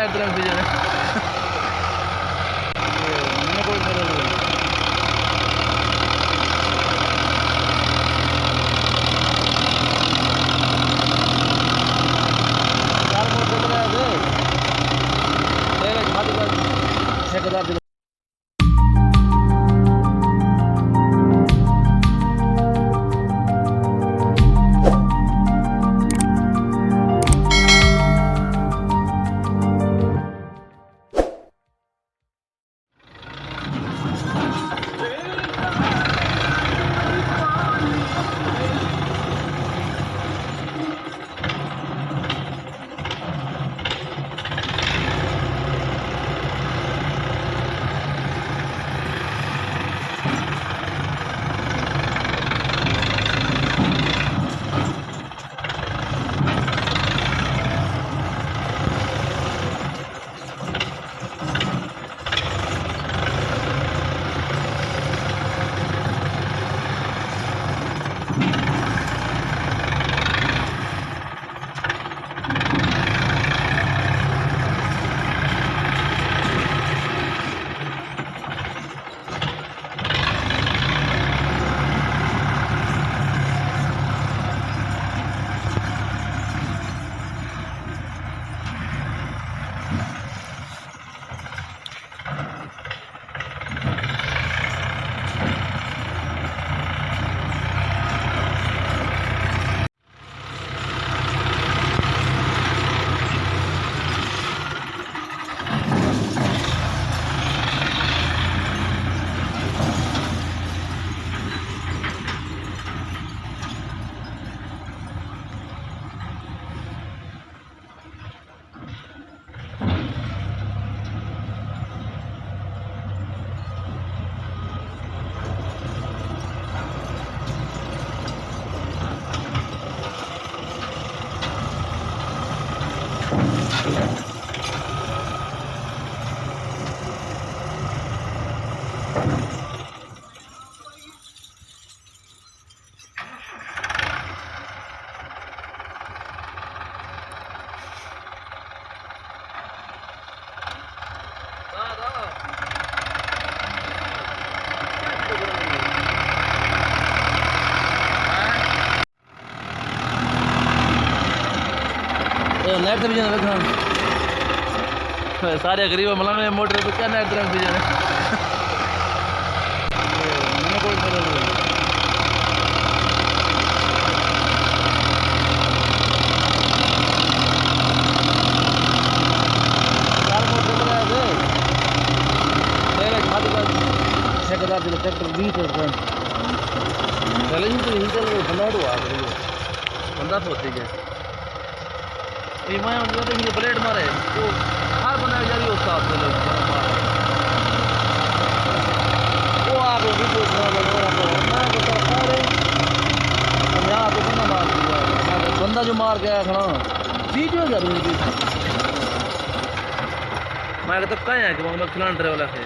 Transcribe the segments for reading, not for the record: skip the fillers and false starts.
कहना है तरह से मैंने कोई ठेकेदार नेट से भी जाना देखा सारे गरीब मलाने मोटर तो क्या नेट तरह से जाने मैंने कोई ठेकेदार ट्रैक्टर 20% पहले ही तो यही चल बनाड़ हुआ बंदा सोती है मैं तो मुझे ब्लेड मारे तो हर बनाया जा रही है उसका वो आप वीडियो यहाँ पे बंदा मार दिया बंदा जो मार गया खड़ा वीडियो जा रही है मैं तो कहें कि मैं खिलाने ड्राइवर से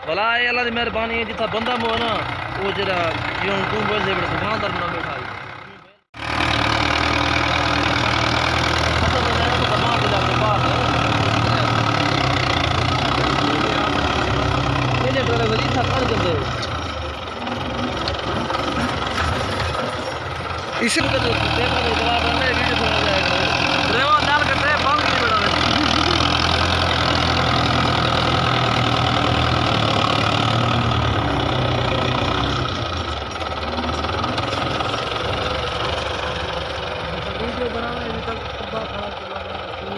भला ये अल्लाह की मेहरबानी है जितना बंदा मोह ना वो जरा यूं तू बोल दे बड़ा दुकानदार ना बैठा इसी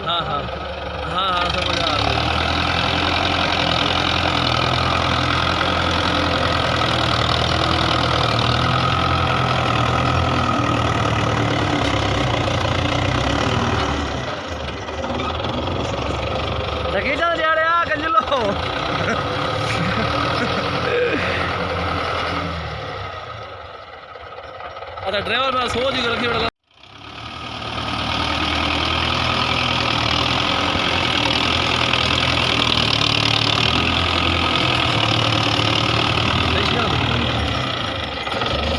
हाँ हाँ हाँ हाँ समझ आ रही है अच्छा ड्राइवर मैं सोच ही रखी बड़ा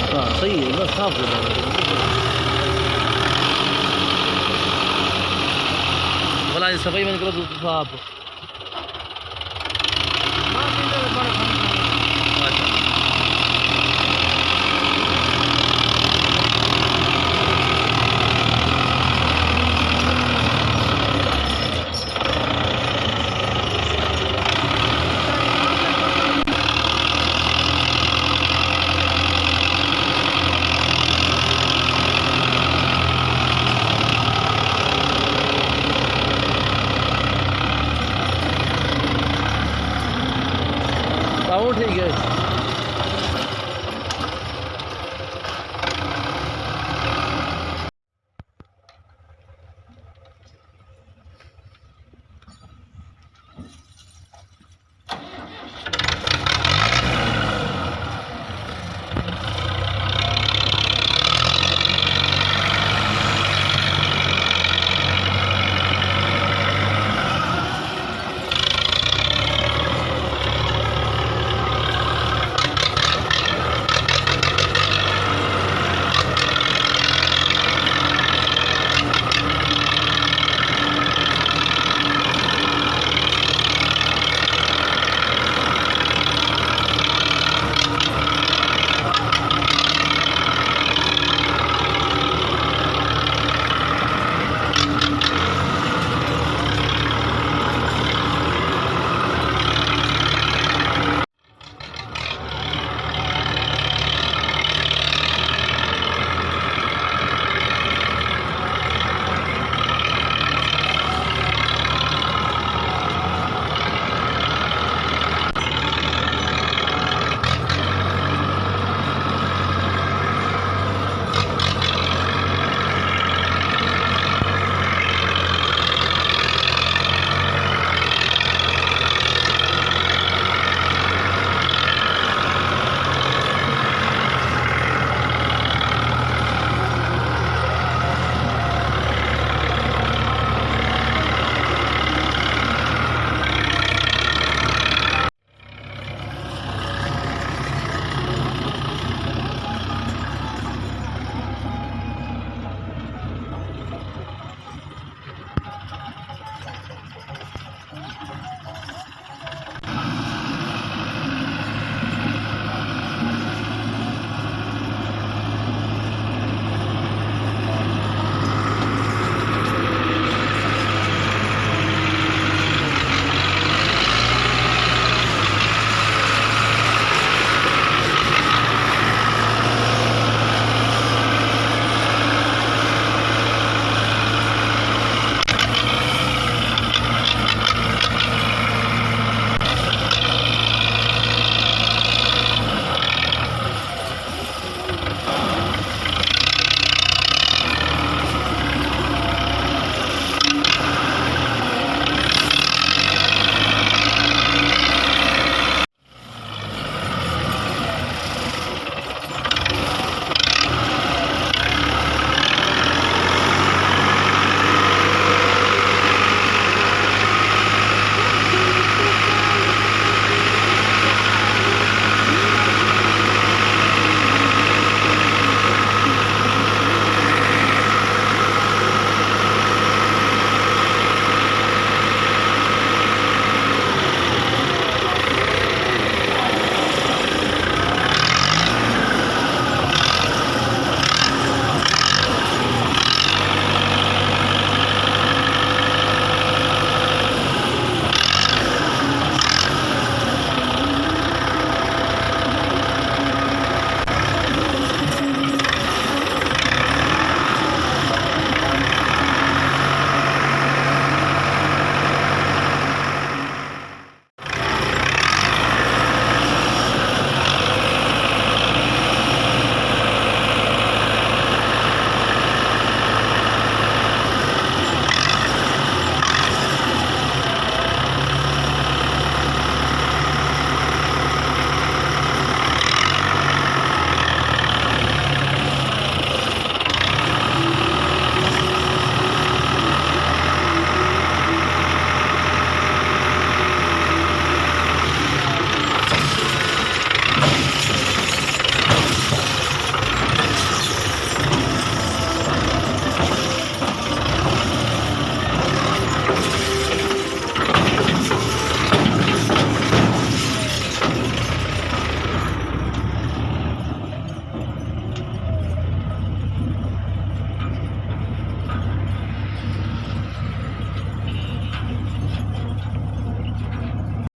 हाँ सही है बस साफ बोला सफाई में निकलो तो साहब। अच्छा ठीक है।